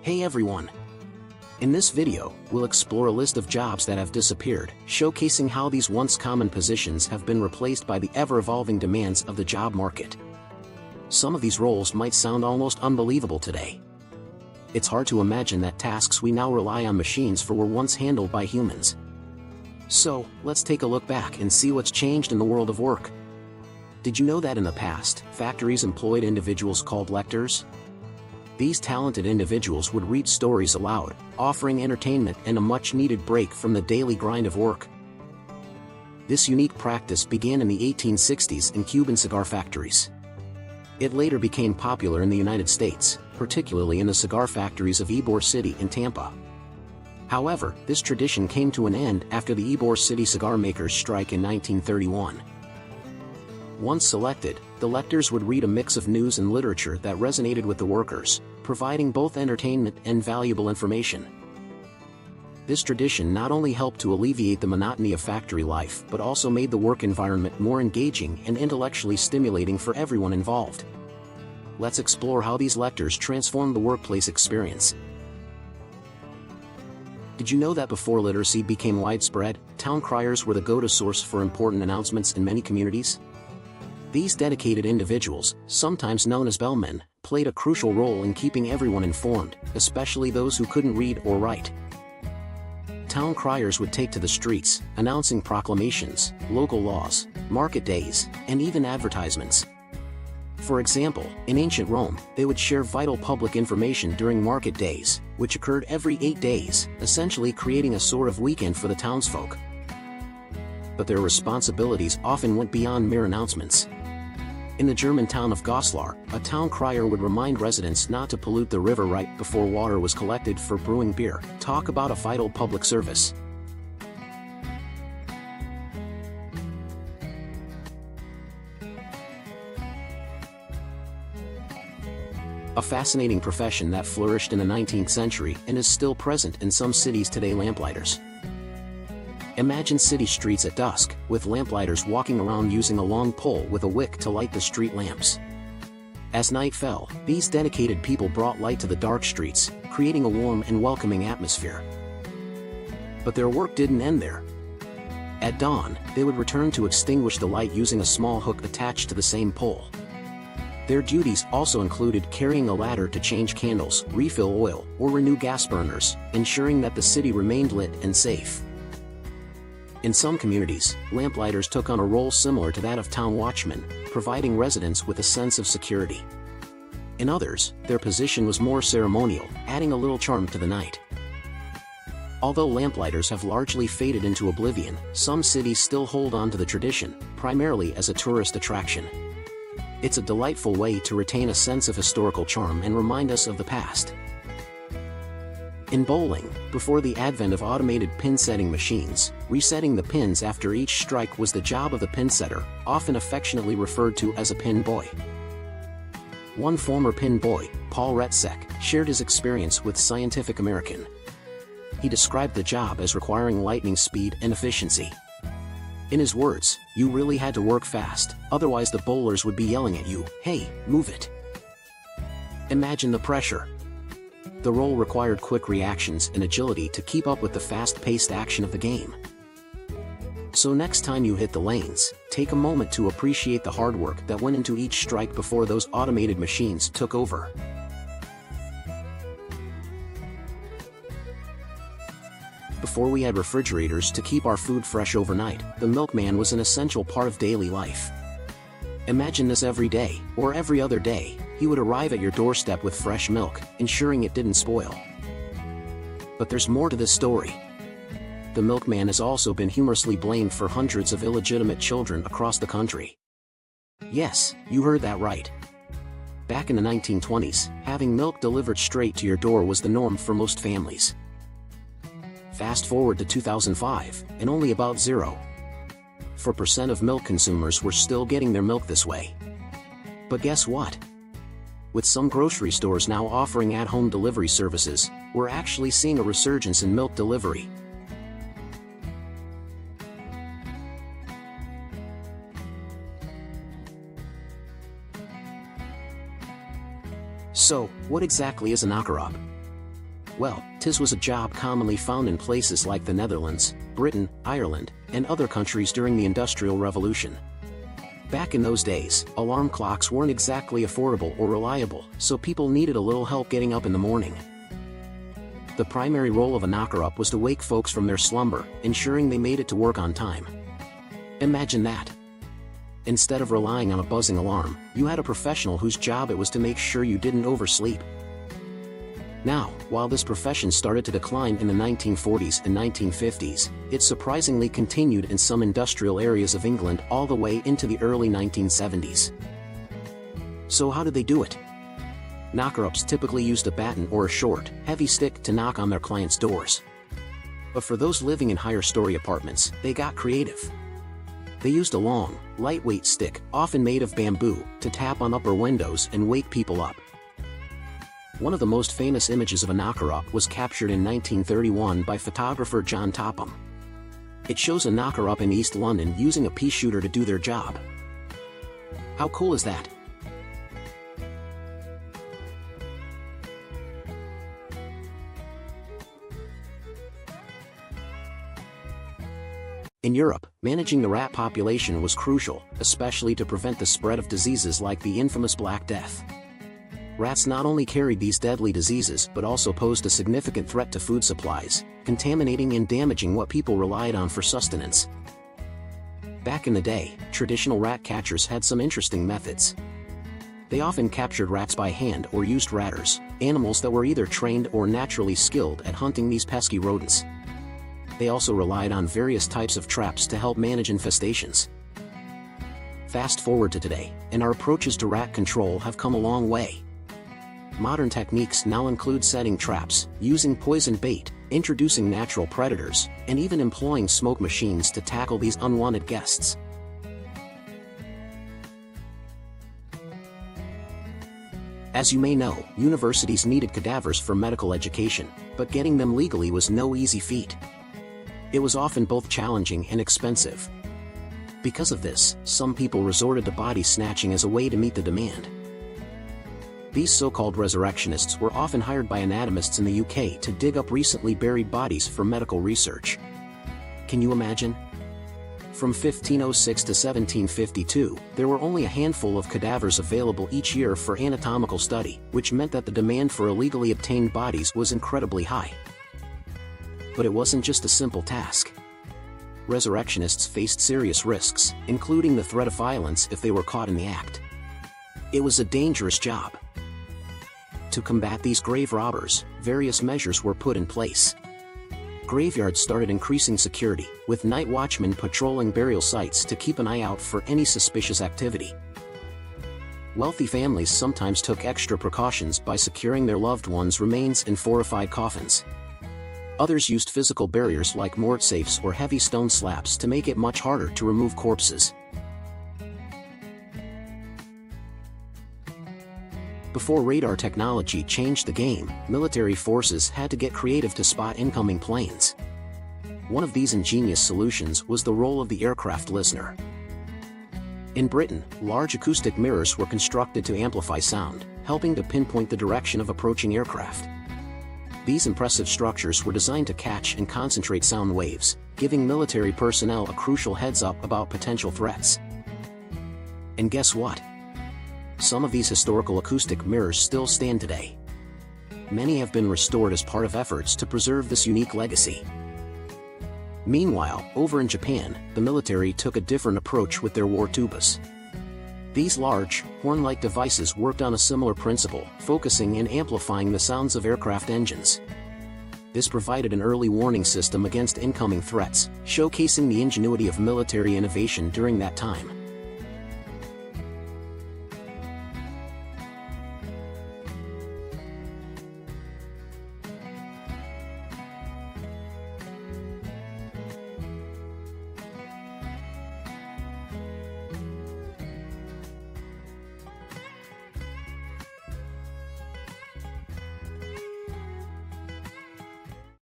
Hey everyone! In this video, we'll explore a list of jobs that have disappeared, showcasing how these once common positions have been replaced by the ever-evolving demands of the job market. Some of these roles might sound almost unbelievable today. It's hard to imagine that tasks we now rely on machines for were once handled by humans. So, let's take a look back and see what's changed in the world of work. Did you know that in the past, factories employed individuals called lectors? These talented individuals would read stories aloud, offering entertainment and a much-needed break from the daily grind of work. This unique practice began in the 1860s in Cuban cigar factories. It later became popular in the United States, particularly in the cigar factories of Ybor City and Tampa. However, this tradition came to an end after the Ybor City cigar makers' strike in 1931. Once selected, the lectors would read a mix of news and literature that resonated with the workers, providing both entertainment and valuable information. This tradition not only helped to alleviate the monotony of factory life but also made the work environment more engaging and intellectually stimulating for everyone involved. Let's explore how these lectors transformed the workplace experience. Did you know that before literacy became widespread, town criers were the go-to source for important announcements in many communities? These dedicated individuals, sometimes known as bellmen, played a crucial role in keeping everyone informed, especially those who couldn't read or write. Town criers would take to the streets, announcing proclamations, local laws, market days, and even advertisements. For example, in ancient Rome, they would share vital public information during market days, which occurred every 8 days, essentially creating a sort of weekend for the townsfolk. But their responsibilities often went beyond mere announcements. In the German town of Goslar, a town crier would remind residents not to pollute the river right before water was collected for brewing beer. Talk about a vital public service. A fascinating profession that flourished in the 19th century and is still present in some cities today: lamplighters. Imagine city streets at dusk, with lamplighters walking around using a long pole with a wick to light the street lamps. As night fell, these dedicated people brought light to the dark streets, creating a warm and welcoming atmosphere. But their work didn't end there. At dawn, they would return to extinguish the light using a small hook attached to the same pole. Their duties also included carrying a ladder to change candles, refill oil, or renew gas burners, ensuring that the city remained lit and safe. In some communities, lamplighters took on a role similar to that of town watchmen, providing residents with a sense of security. In others, their position was more ceremonial, adding a little charm to the night. Although lamplighters have largely faded into oblivion, some cities still hold on to the tradition, primarily as a tourist attraction. It's a delightful way to retain a sense of historical charm and remind us of the past. In bowling, before the advent of automated pin-setting machines, resetting the pins after each strike was the job of the pin setter, often affectionately referred to as a pin boy. One former pin boy, Paul Retzek, shared his experience with Scientific American. He described the job as requiring lightning speed and efficiency. In his words, "You really had to work fast, otherwise the bowlers would be yelling at you, 'Hey, move it!'" Imagine the pressure. The role required quick reactions and agility to keep up with the fast-paced action of the game. So next time you hit the lanes, take a moment to appreciate the hard work that went into each strike before those automated machines took over. Before we had refrigerators to keep our food fresh overnight, the milkman was an essential part of daily life. Imagine this every day, or every other day. He would arrive at your doorstep with fresh milk, ensuring it didn't spoil. But there's more to this story. The milkman has also been humorously blamed for hundreds of illegitimate children across the country. Yes, you heard that right. Back in the 1920s, having milk delivered straight to your door was the norm for most families. Fast forward to 2005, and only about 0.4% of milk consumers were still getting their milk this way. But guess what? With some grocery stores now offering at-home delivery services, we're actually seeing a resurgence in milk delivery. So, what exactly is a knocker-up? Well, tis was a job commonly found in places like the Netherlands, Britain, Ireland, and other countries during the Industrial Revolution. Back in those days, alarm clocks weren't exactly affordable or reliable, so people needed a little help getting up in the morning. The primary role of a knocker-up was to wake folks from their slumber, ensuring they made it to work on time. Imagine that. Instead of relying on a buzzing alarm, you had a professional whose job it was to make sure you didn't oversleep. Now, while this profession started to decline in the 1940s and 1950s, it surprisingly continued in some industrial areas of England all the way into the early 1970s. So how did they do it? Knocker-ups typically used a baton or a short, heavy stick to knock on their clients' doors. But for those living in higher-story apartments, they got creative. They used a long, lightweight stick, often made of bamboo, to tap on upper windows and wake people up. One of the most famous images of a knocker-up was captured in 1931 by photographer John Topham. It shows a knocker-up in East London using a pea shooter to do their job. How cool is that? In Europe, managing the rat population was crucial, especially to prevent the spread of diseases like the infamous Black Death. Rats not only carried these deadly diseases but also posed a significant threat to food supplies, contaminating and damaging what people relied on for sustenance. Back in the day, traditional rat catchers had some interesting methods. They often captured rats by hand or used ratters, animals that were either trained or naturally skilled at hunting these pesky rodents. They also relied on various types of traps to help manage infestations. Fast forward to today, and our approaches to rat control have come a long way. Modern techniques now include setting traps, using poison bait, introducing natural predators, and even employing smoke machines to tackle these unwanted guests. As you may know, universities needed cadavers for medical education, but getting them legally was no easy feat. It was often both challenging and expensive. Because of this, some people resorted to body snatching as a way to meet the demand. These so-called resurrectionists were often hired by anatomists in the UK to dig up recently buried bodies for medical research. Can you imagine? From 1506 to 1752, there were only a handful of cadavers available each year for anatomical study, which meant that the demand for illegally obtained bodies was incredibly high. But it wasn't just a simple task. Resurrectionists faced serious risks, including the threat of violence if they were caught in the act. It was a dangerous job. To combat these grave robbers, various measures were put in place. Graveyards started increasing security, with night watchmen patrolling burial sites to keep an eye out for any suspicious activity. Wealthy families sometimes took extra precautions by securing their loved ones' remains in fortified coffins. Others used physical barriers like mort safes or heavy stone slabs to make it much harder to remove corpses. Before radar technology changed the game, military forces had to get creative to spot incoming planes. One of these ingenious solutions was the role of the aircraft listener. In Britain, large acoustic mirrors were constructed to amplify sound, helping to pinpoint the direction of approaching aircraft. These impressive structures were designed to catch and concentrate sound waves, giving military personnel a crucial heads-up about potential threats. And guess what? Some of these historical acoustic mirrors still stand today. Many have been restored as part of efforts to preserve this unique legacy. Meanwhile, over in Japan, the military took a different approach with their war tubas. These large, horn-like devices worked on a similar principle, focusing and amplifying the sounds of aircraft engines. This provided an early warning system against incoming threats, showcasing the ingenuity of military innovation during that time.